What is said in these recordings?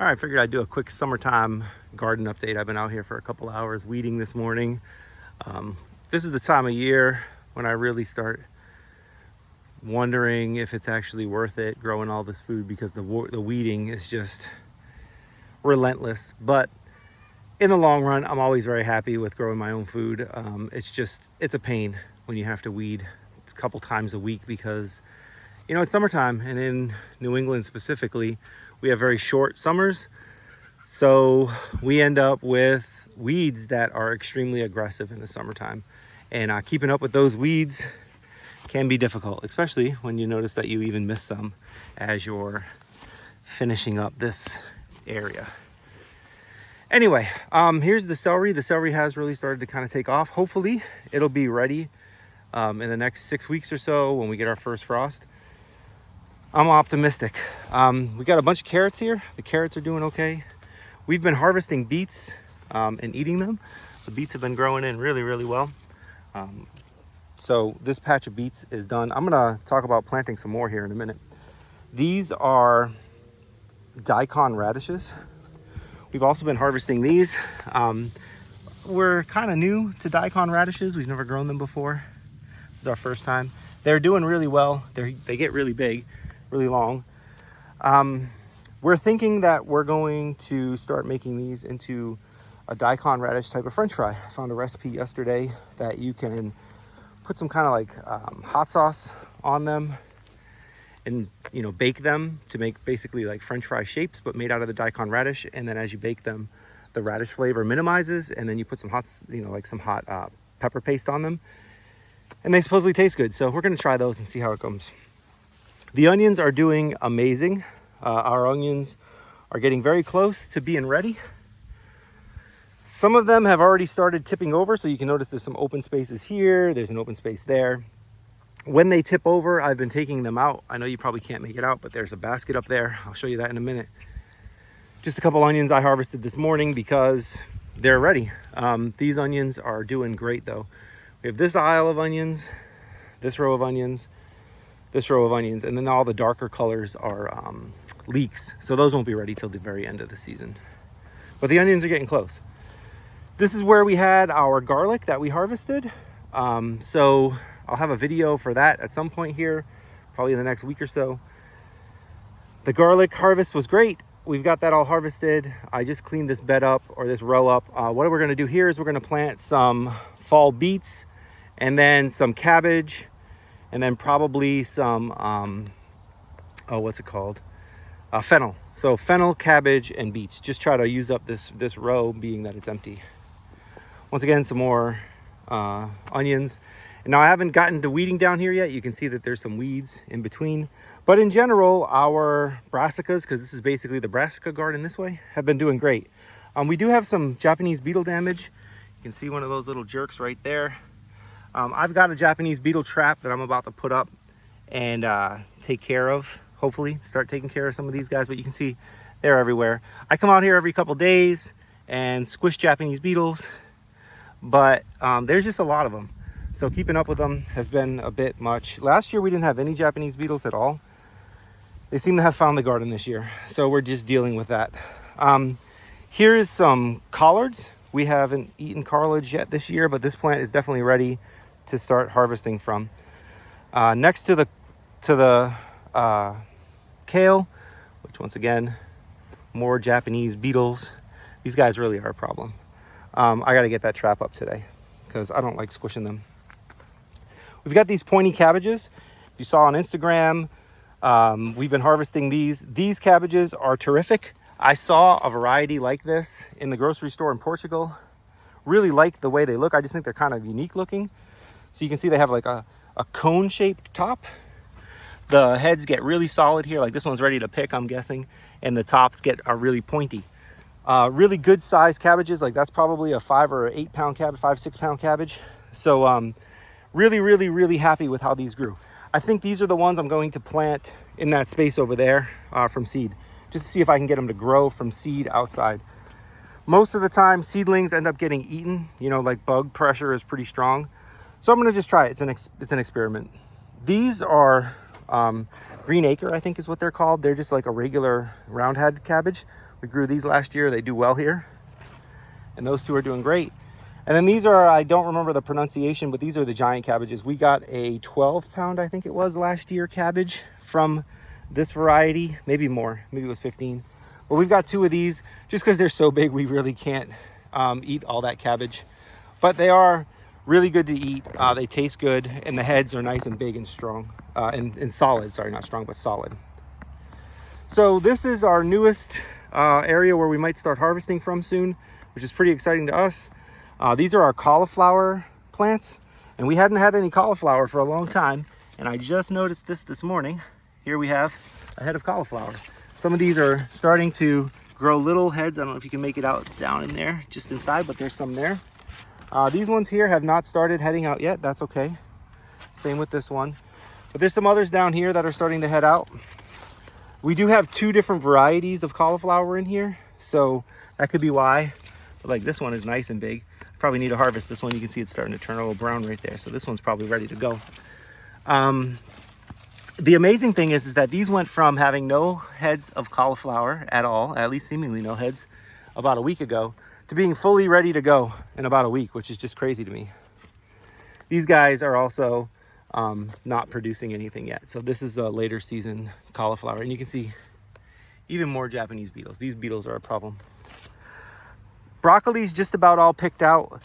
All right, I figured I'd do a quick summertime garden update. I've been out here for a couple hours weeding this morning. This is the time of year when I really start wondering if it's actually worth it growing all this food, because the weeding is just relentless. But in the long run, I'm always very happy with growing my own food. It's a pain when you have to weed a couple times a week because, it's summertime, and in New England specifically, we have very short summers. So we end up with weeds that are extremely aggressive in the summertime. And keeping up with those weeds can be difficult, especially when you notice that you even miss some as you're finishing up this area. Anyway, here's the celery. The celery has really started to kind of take off. Hopefully it'll be ready in the next 6 weeks or so when we get our first frost. I'm optimistic. We got a bunch of carrots here. The carrots are doing okay. We've been harvesting beets and eating them. The beets have been growing in really, really well. So this patch of beets is done. I'm gonna talk about planting some more here in a minute. These are daikon radishes. We've also been harvesting these. We're kind of new to daikon radishes. We've never grown them before. This is our first time. They're doing really well. They get really big, really long. We're thinking that we're going to start making these into a daikon radish type of French fry. I found a recipe yesterday that you can put some kind of like hot sauce on them and bake them to make basically like French fry shapes, but made out of the daikon radish. And then as you bake them, the radish flavor minimizes, and then you put some hot, some hot pepper paste on them, and they supposedly taste good. So we're gonna try those and see how it comes. The onions are doing amazing. Our onions are getting very close to being ready. Some of them have already started tipping over, so you can notice there's some open spaces here, there's an open space there. When they tip over, I've been taking them out. I know you probably can't make it out, but there's a basket up there. I'll show you that in a minute. Just a couple onions I harvested this morning because they're ready. These onions are doing great though. We have this aisle of onions, this row of onions, this row of onions, and then all the darker colors are leeks. So those won't be ready till the very end of the season. But the onions are getting close. This is where we had our garlic that we harvested. So I'll have a video for that at some point here, probably in the next week or so. The garlic harvest was great. We've got that all harvested. I just cleaned this bed up, or this row up. What we're gonna do here is we're gonna plant some fall beets and then some cabbage, and then probably some, fennel. So fennel, cabbage, and beets. Just try to use up this row, being that it's empty. Once again, some more onions. And now I haven't gotten to weeding down here yet. You can see that there's some weeds in between. But in general, our brassicas, because this is basically the brassica garden this way, have been doing great. We do have some Japanese beetle damage. You can see one of those little jerks right there. I've got a Japanese beetle trap that I'm about to put up and take care of. Hopefully start taking care of some of these guys, but you can see they're everywhere. I come out here every couple days and squish Japanese beetles, but there's just a lot of them. So keeping up with them has been a bit much. Last year we didn't have any Japanese beetles at all. They seem to have found the garden this year, so we're just dealing with that. Here's some collards. We haven't eaten cartilage yet this year, but this plant is definitely ready to start harvesting from. Next to the kale, which once again, more Japanese beetles. These guys really are a problem. I got to get that trap up today because I don't like squishing them. We've got these pointy cabbages. If you saw on Instagram, we've been harvesting these. These cabbages are terrific. I saw a variety like this in the grocery store in Portugal. Really like the way they look. I just think they're kind of unique looking. So you can see they have like a cone-shaped top. The heads get really solid here. Like this one's ready to pick, I'm guessing. And the tops are really pointy. Really good size cabbages. Like that's probably a 5 or 8 pound cabbage, 5-6 pound cabbage. So really happy with how these grew. I think these are the ones I'm going to plant in that space over there from seed, just to see if I can get them to grow from seed outside. Most of the time seedlings end up getting eaten, like bug pressure is pretty strong. So I'm gonna just try it. It's an experiment. These are green acre, I think is what they're called. They're just like a regular round head cabbage, We grew these last year. They do well here. And those two are doing great. And then these are, I don't remember the pronunciation, but these are the giant cabbages. We got a 12-pound, I think it was, last year cabbage from this variety. Maybe more. Maybe it was 15. But we've got two of these. Just because they're so big, we really can't eat all that cabbage. But they are really good to eat. They taste good. And the heads are nice and big and strong. And solid. Sorry, not strong, but solid. So this is our newest area where we might start harvesting from soon, which is pretty exciting to us. These are our cauliflower plants, and we hadn't had any cauliflower for a long time, and I just noticed this morning. Here we have a head of cauliflower. Some of these are starting to grow little heads. I don't know if you can make it out down in there, just inside, but there's some there. These ones here have not started heading out yet. That's okay. Same with this one. But there's some others down here that are starting to head out. We do have two different varieties of cauliflower in here, so that could be why. But like this one is nice and big. Probably need to harvest this one. You can see it's starting to turn a little brown right there. So this one's probably ready to go. The amazing thing is that these went from having no heads of cauliflower at all, at least seemingly no heads, about a week ago, to being fully ready to go in about a week, which is just crazy to me. These guys are also not producing anything yet. So this is a later season cauliflower. And you can see even more Japanese beetles. These beetles are a problem. Broccoli's just about all picked out.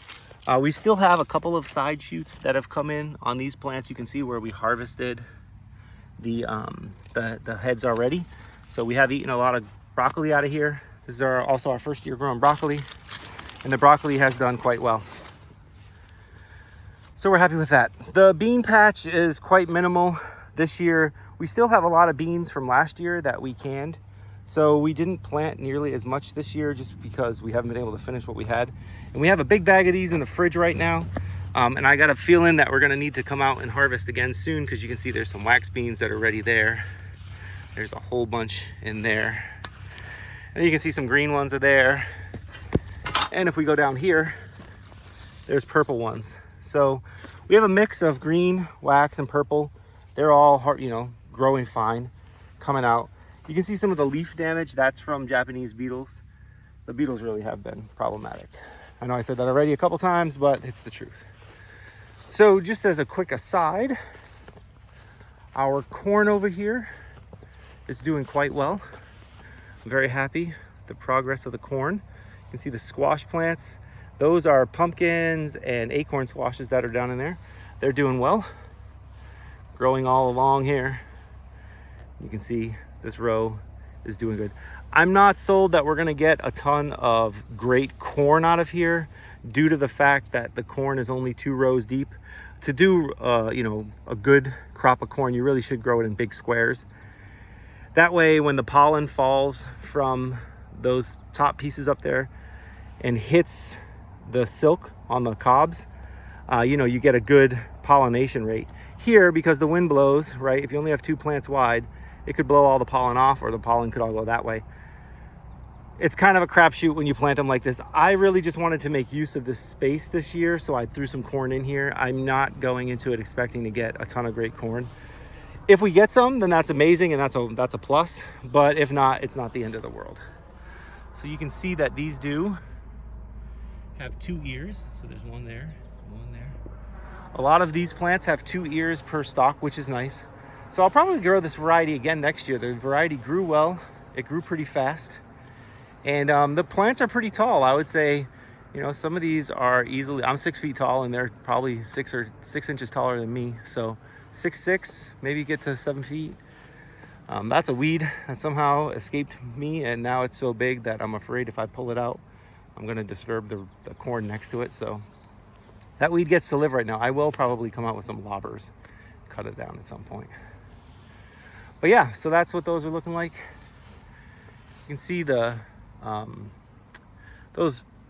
We still have a couple of side shoots that have come in on these plants. You can see where we harvested the heads already. So we have eaten a lot of broccoli out of here. This is also our first year growing broccoli, and the broccoli has done quite well. So we're happy with that. The bean patch is quite minimal this year. We still have a lot of beans from last year that we canned. So we didn't plant nearly as much this year just because we haven't been able to finish what we had. And we have a big bag of these in the fridge right now. And I got a feeling that we're gonna need to come out and harvest again soon, because you can see there's some wax beans that are ready there. There's a whole bunch in there. And you can see some green ones are there. And if we go down here, there's purple ones. So we have a mix of green, wax, and purple. They're all, growing fine, coming out. You can see some of the leaf damage. That's from Japanese beetles. The beetles really have been problematic. I know I said that already a couple times, but it's the truth. So just as a quick aside, our corn over here is doing quite well. I'm very happy with the progress of the corn. You can see the squash plants. Those are pumpkins and acorn squashes that are down in there. They're doing well, growing all along here. You can see this row is doing good. I'm not sold that we're gonna get a ton of great corn out of here due to the fact that the corn is only 2 rows deep. To do, a good crop of corn, you really should grow it in big squares. That way, when the pollen falls from those top pieces up there and hits the silk on the cobs, you get a good pollination rate. Here, because the wind blows, right, if you only have 2 plants wide, it could blow all the pollen off, or the pollen could all go that way. It's kind of a crapshoot when you plant them like this. I really just wanted to make use of this space this year, so I threw some corn in here. I'm not going into it expecting to get a ton of great corn. If we get some, then that's amazing, and that's a plus. But if not, it's not the end of the world. So you can see that these do have 2 ears. So there's one there, one there. A lot of these plants have 2 ears per stalk, which is nice. So I'll probably grow this variety again next year. The variety grew well. It grew pretty fast. And the plants are pretty tall. I would say, some of these are easily, I'm 6 feet tall, and they're probably 6 inches taller than me. So 6'6", maybe get to 7 feet. That's a weed that somehow escaped me, and now it's so big that I'm afraid if I pull it out, I'm gonna disturb the corn next to it. So that weed gets to live right now. I will probably come out with some lobbers, cut it down at some point. But yeah, so that's what those are looking like. You can see those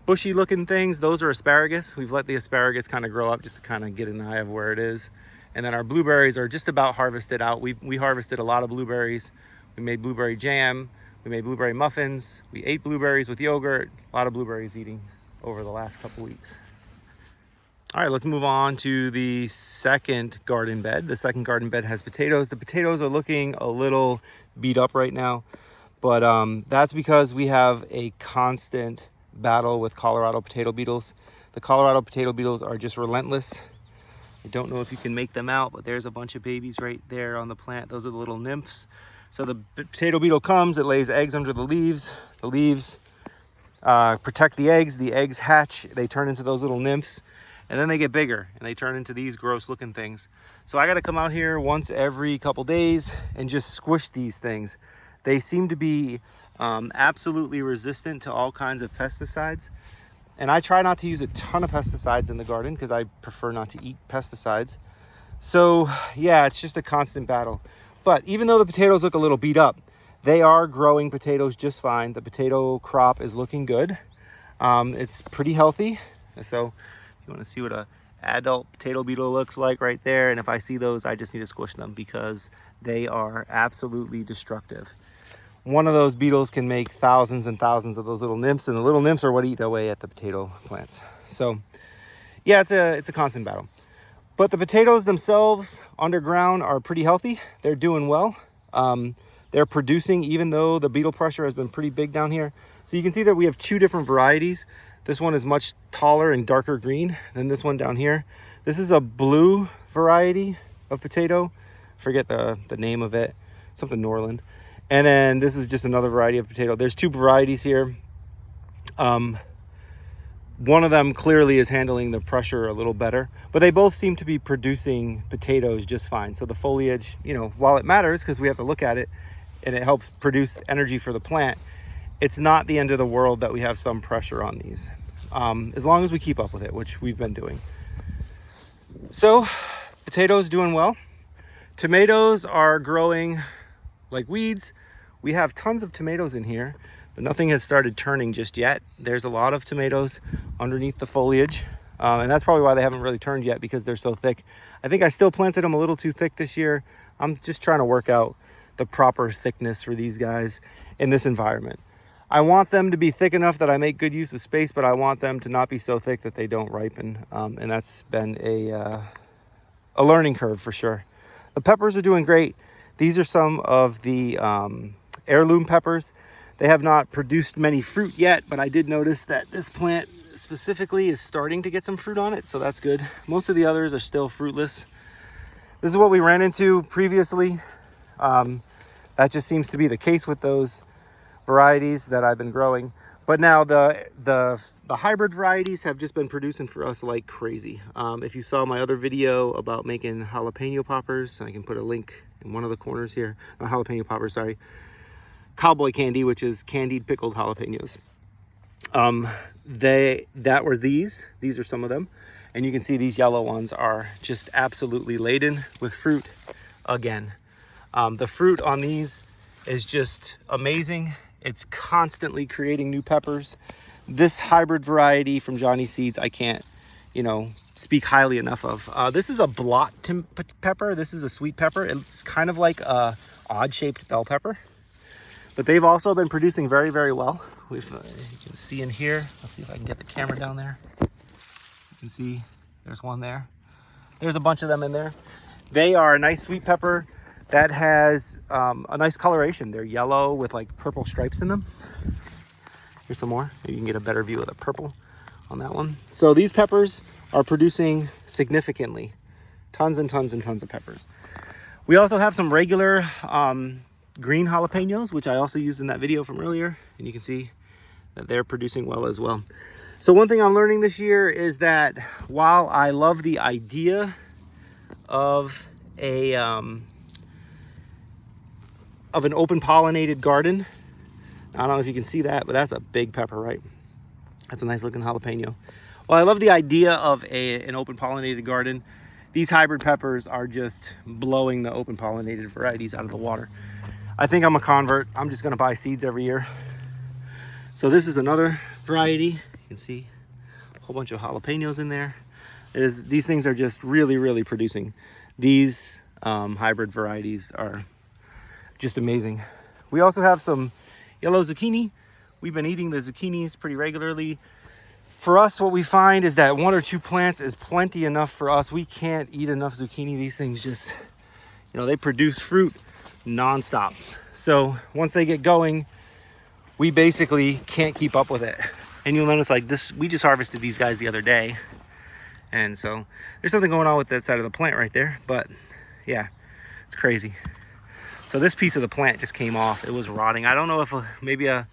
bushy looking things, those are asparagus. We've let the asparagus kind of grow up just to kind of get an eye of where it is. And then our blueberries are just about harvested out. We harvested a lot of blueberries. We made blueberry jam. We made blueberry muffins. We ate blueberries with yogurt. A lot of blueberries eating over the last couple weeks. All right, let's move on to the second garden bed. The second garden bed has potatoes. The potatoes are looking a little beat up right now. But that's because we have a constant battle with Colorado potato beetles. The Colorado potato beetles are just relentless. I don't know if you can make them out, but there's a bunch of babies right there on the plant. Those are the little nymphs. So the potato beetle comes, it lays eggs under the leaves. The leaves protect the eggs hatch, they turn into those little nymphs, and then they get bigger and they turn into these gross looking things. So I got to come out here once every couple days and just squish these things. They seem to be absolutely resistant to all kinds of pesticides. And I try not to use a ton of pesticides in the garden because I prefer not to eat pesticides. So yeah, it's just a constant battle. But even though the potatoes look a little beat up, they are growing potatoes just fine. The potato crop is looking good. It's pretty healthy. So if you want to see what a adult potato beetle looks like right there, and if I see those, I just need to squish them because they are absolutely destructive. One of those beetles can make thousands and thousands of those little nymphs, and the little nymphs are what eat away at the potato plants. So yeah, it's a constant battle. But the potatoes themselves underground are pretty healthy. They're doing well. They're producing, even though the beetle pressure has been pretty big down here. So you can see that we have two different varieties. This one is much taller and darker green than this one down here. This is a blue variety of potato. Forget the name of it, something Norland. And then this is just another variety of potato. There's two varieties here. One of them clearly is handling the pressure a little better, but they both seem to be producing potatoes just fine. So the foliage, you know, while it matters because we have to look at it and it helps produce energy for the plant, it's not the end of the world that we have some pressure on these, as long as we keep up with it, which we've been doing. So potatoes doing well. Tomatoes are growing like weeds. We have tons of tomatoes in here, but nothing has started turning just yet. There's a lot of tomatoes underneath the foliage, and that's probably why they haven't really turned yet, because they're so thick. I think I still planted them a little too thick this year. I'm just trying to work out the proper thickness for these guys in this environment. I want them to be thick enough that I make good use of space, but I want them to not be so thick that they don't ripen, and that's been a learning curve for sure. The peppers are doing great. These are some of the heirloom peppers. They have not produced many fruit yet, but I did notice that this plant specifically is starting to get some fruit on it, so that's good. Most of the others are still fruitless. This is what we ran into previously. That just seems to be the case with those varieties that I've been growing. But now the hybrid varieties have just been producing for us like crazy. If you saw my other video about making jalapeno poppers, I can put a link in one of the corners here. Not jalapeno poppers, sorry. Cowboy candy, which is candied pickled jalapenos. That were these are some of them. And you can see these yellow ones are just absolutely laden with fruit again. The fruit on these is just amazing. It's constantly creating new peppers. This hybrid variety from Johnny Seeds, I can't, speak highly enough of. This is a blot pepper. This is a sweet pepper. It's kind of like a odd-shaped bell pepper. But they've also been producing very, very well. You can see in here. Let's see if I can get the camera down there. You can see there's one there. There's a bunch of them in there. They are a nice sweet pepper that has a nice coloration. They're yellow with like purple stripes in them. Here's some more. Maybe you can get a better view of the purple on that one. So these peppers are producing significantly. Tons and tons and tons of peppers. We also have some regular green jalapenos, which I also used in that video from earlier. And you can see that they're producing well as well. So one thing I'm learning this year is that while I love the idea of an open pollinated garden, I don't know if you can see that, but that's a big pepper, right? That's a nice looking jalapeno. Well, I love the idea of an open pollinated garden. These hybrid peppers are just blowing the open pollinated varieties out of the water. I think I'm a convert. I'm just gonna buy seeds every year. So this is another variety. You can see a whole bunch of jalapenos in there. These things are just really, really producing. These hybrid varieties are just amazing. We also have some yellow zucchini. We've been eating the zucchinis pretty regularly. For us, what we find is that 1 or 2 plants is plenty enough for us. We can't eat enough zucchini. These things just, they produce fruit nonstop. So once they get going, we basically can't keep up with it. And you'll notice like this, we just harvested these guys the other day. And so there's something going on with that side of the plant right there. But yeah, it's crazy. So this piece of the plant just came off. It was rotting. I don't know if maybe a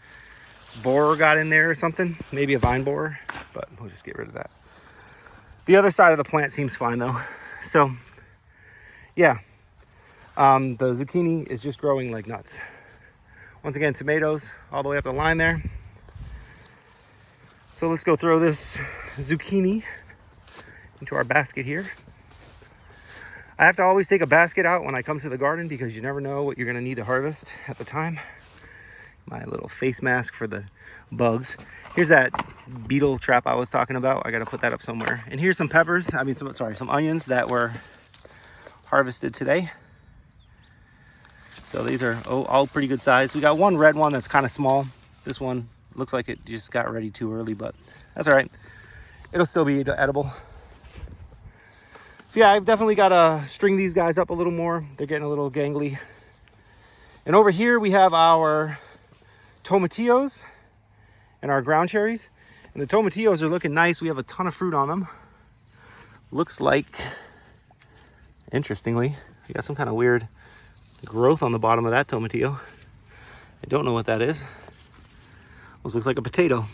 borer got in there or something. Maybe a vine borer, but we'll just get rid of that. The other side of the plant seems fine though. So yeah, the zucchini is just growing like nuts. Once again, tomatoes all the way up the line there. So let's go throw this zucchini into our basket here. I have to always take a basket out when I come to the garden because you never know what you're gonna need to harvest at the time. My little face mask for the bugs. Here's that beetle trap I was talking about. I gotta put that up somewhere. And here's some peppers, some onions that were harvested today. So these are all pretty good size. We got one red one that's kind of small. This one looks like it just got ready too early, but that's all right. It'll still be edible. So yeah, I've definitely got to string these guys up a little more. They're getting a little gangly. And over here we have our tomatillos and our ground cherries. And the tomatillos are looking nice. We have a ton of fruit on them. Looks like, interestingly, we got some kind of weird growth on the bottom of that tomatillo. I don't know what that is. Almost looks like a potato.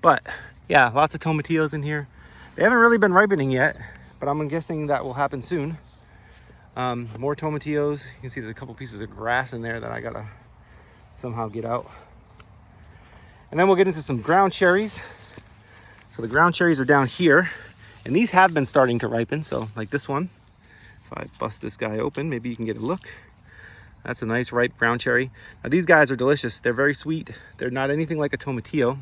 But yeah, lots of tomatillos in here. They haven't really been ripening yet, but I'm guessing that will happen soon. More tomatillos. You can see there's a couple pieces of grass in there that I gotta somehow get out. And then we'll get into some ground cherries. So the ground cherries are down here, and these have been starting to ripen. So like this one, if I bust this guy open, maybe you can get a look. That's a nice ripe ground cherry. Now these guys are delicious. They're very sweet. They're not anything like a tomatillo.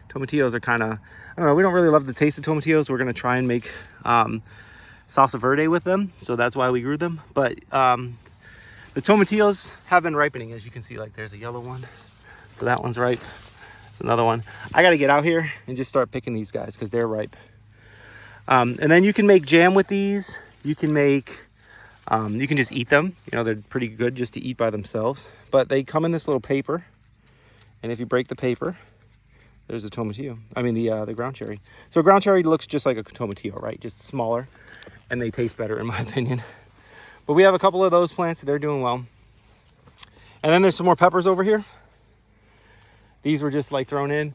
Tomatillos are kind of, I don't know, we don't really love the taste of tomatillos. We're gonna try and make salsa verde with them. So that's why we grew them. But the tomatillos have been ripening, as you can see. Like there's a yellow one. So that one's ripe. There's another one. I gotta get out here and just start picking these guys because they're ripe. And then you can make jam with these. You can make, you can just eat them. You know, they're pretty good just to eat by themselves. But they come in this little paper. And if you break the paper, there's a tomatillo. I mean, the ground cherry. So a ground cherry looks just like a tomatillo, right? Just smaller. And they taste better, in my opinion. But we have a couple of those plants. They're doing well. And then there's some more peppers over here. These were just like thrown in.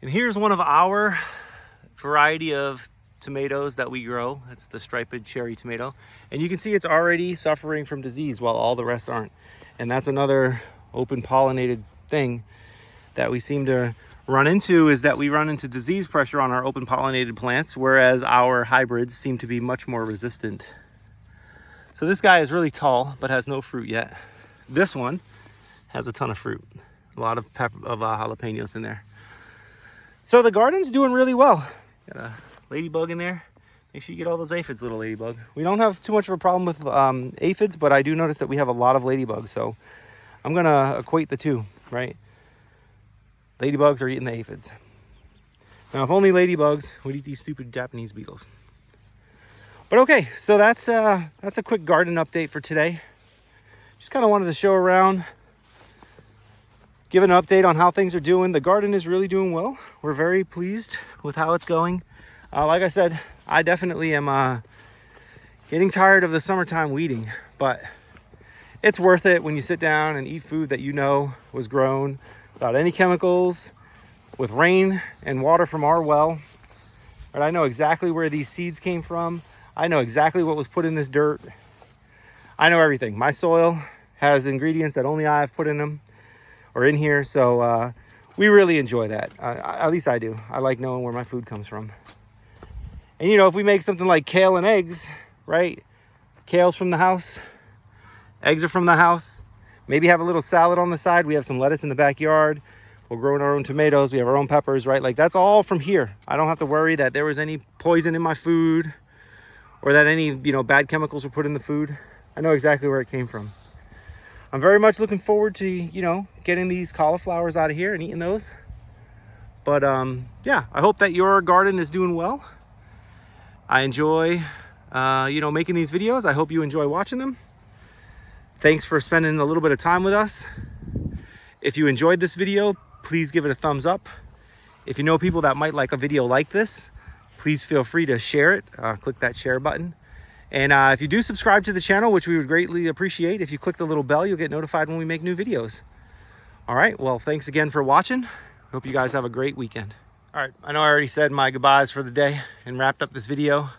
And here's one of our variety of tomatoes that we grow. It's the striped cherry tomato. And you can see it's already suffering from disease while all the rest aren't. And that's another open pollinated thing that we seem to run into, is that we run into disease pressure on our open pollinated plants, whereas our hybrids seem to be much more resistant. So this guy is really tall, but has no fruit yet. This one has a ton of fruit. A lot of jalapenos in there. So the garden's doing really well. Got a ladybug in there. Make sure you get all those aphids, little ladybug. We don't have too much of a problem with aphids, but I do notice that we have a lot of ladybugs. So I'm gonna equate the two, right? Ladybugs are eating the aphids. Now, if only ladybugs would eat these stupid Japanese beetles. But okay, so that's a quick garden update for today. Just kind of wanted to show around, give an update on how things are doing. The garden is really doing well. We're very pleased with how it's going. Like I said, I definitely am getting tired of the summertime weeding, but it's worth it when you sit down and eat food that you know was grown without any chemicals, with rain and water from our well. Right, I know exactly where these seeds came from. I know exactly what was put in this dirt. I know everything. My soil has ingredients that only I have put in them or in here. So we really enjoy that. At least I do. I like knowing where my food comes from. And you know, if we make something like kale and eggs, right? Kale's from the house. Eggs are from the house. Maybe have a little salad on the side. We have some lettuce in the backyard. We're growing our own tomatoes. We have our own peppers, right? Like that's all from here. I don't have to worry that there was any poison in my food or that any, you know, bad chemicals were put in the food. I know exactly where it came from. I'm very much looking forward to, you know, getting these cauliflowers out of here and eating those. But yeah, I hope that your garden is doing well. I enjoy, you know, making these videos. I hope you enjoy watching them. Thanks for spending a little bit of time with us. If you enjoyed this video, please give it a thumbs up. If you know people that might like a video like this, please feel free to share it. Click that share button. And if you do subscribe to the channel, which we would greatly appreciate, if you click the little bell, you'll get notified when we make new videos. All right, well, thanks again for watching. Hope you guys have a great weekend. All right, I know I already said my goodbyes for the day and wrapped up this video,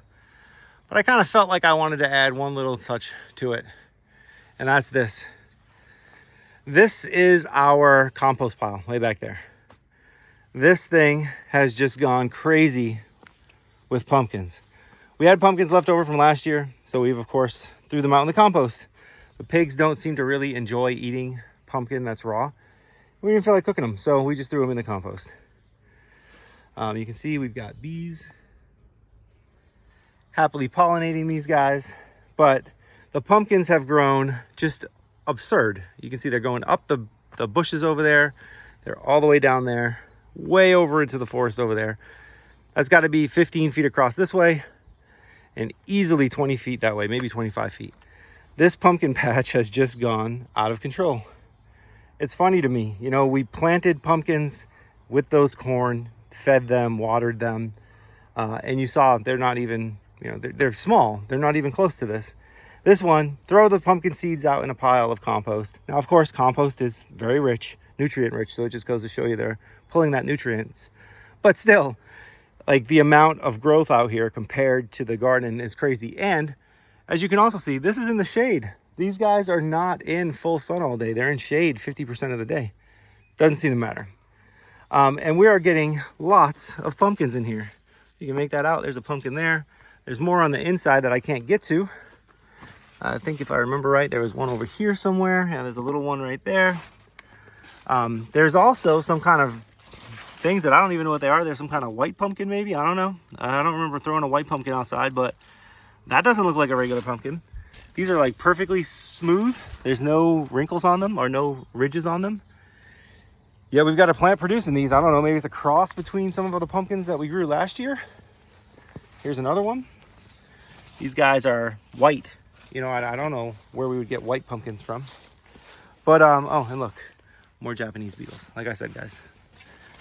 but I kind of felt like I wanted to add one little touch to it, and that's this. This is our compost pile way back there. This thing has just gone crazy with pumpkins. We had pumpkins left over from last year, so we've of course threw them out in the compost. The pigs don't seem to really enjoy eating pumpkin that's raw. We didn't feel like cooking them, so we just threw them in the compost. You can see we've got bees happily pollinating these guys, but the pumpkins have grown just absurd. You can see they're going up the bushes over there. They're all the way down there, way over into the forest over there. That's got to be 15 feet across this way and easily 20 feet that way, maybe 25 feet. This pumpkin patch has just gone out of control. It's funny to me, you know, we planted pumpkins with those corn, fed them, watered them, and you saw they're not even, you know, they're small. They're not even close to this. This one, throw the pumpkin seeds out in a pile of compost. Now, of course, compost is very rich, nutrient rich, so it just goes to show you they're pulling that nutrients. But still, like the amount of growth out here compared to the garden is crazy. And as you can also see, this is in the shade. These guys are not in full sun all day. They're in shade 50% of the day. Doesn't seem to matter. And we are getting lots of pumpkins in here. You can make that out. There's a pumpkin there. There's more on the inside that I can't get to. I think if I remember right, there was one over here somewhere. Yeah, there's a little one right there. There's also some kind of things that I don't even know what they are. There's some kind of white pumpkin maybe. I don't know. I don't remember throwing a white pumpkin outside, but that doesn't look like a regular pumpkin. These are like perfectly smooth. There's no wrinkles on them or no ridges on them. Yeah, we've got a plant producing these. I don't know, maybe it's a cross between some of the pumpkins that we grew last year. Here's another one. These guys are white. You know, I don't know where we would get white pumpkins from. But, oh, and look, more Japanese beetles. Like I said, guys,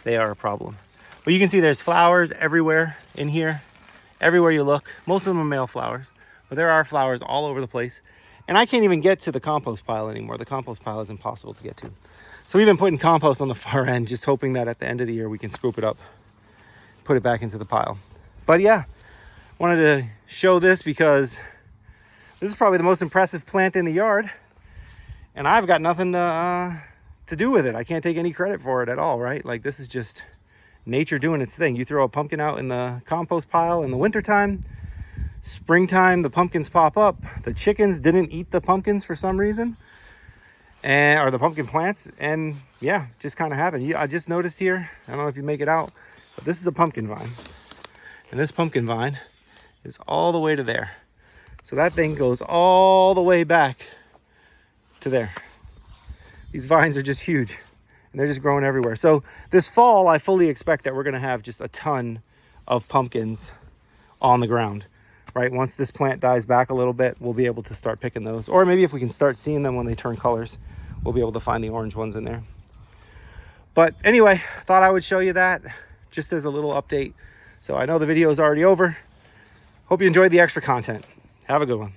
they are a problem. But you can see there's flowers everywhere in here. Everywhere you look. Most of them are male flowers. But there are flowers all over the place. And I can't even get to the compost pile anymore. The compost pile is impossible to get to. So we've been putting compost on the far end, just hoping that at the end of the year we can scoop it up, put it back into the pile. But yeah, wanted to show this because this is probably the most impressive plant in the yard, and I've got nothing to do with it. I can't take any credit for it at all, right? Like, this is just nature doing its thing. You throw a pumpkin out in the compost pile in the wintertime, springtime, the pumpkins pop up. The chickens didn't eat the pumpkins for some reason, or the pumpkin plants, and yeah, just kind of happened. I just noticed here, I don't know if you make it out, but this is a pumpkin vine, and this pumpkin vine is all the way to there. So that thing goes all the way back to there. These vines are just huge, and they're just growing everywhere. So this fall, I fully expect that we're gonna have just a ton of pumpkins on the ground, right? Once this plant dies back a little bit, we'll be able to start picking those. Or maybe if we can start seeing them when they turn colors, we'll be able to find the orange ones in there. But anyway, thought I would show you that just as a little update. So I know the video is already over. Hope you enjoyed the extra content. Have a good one.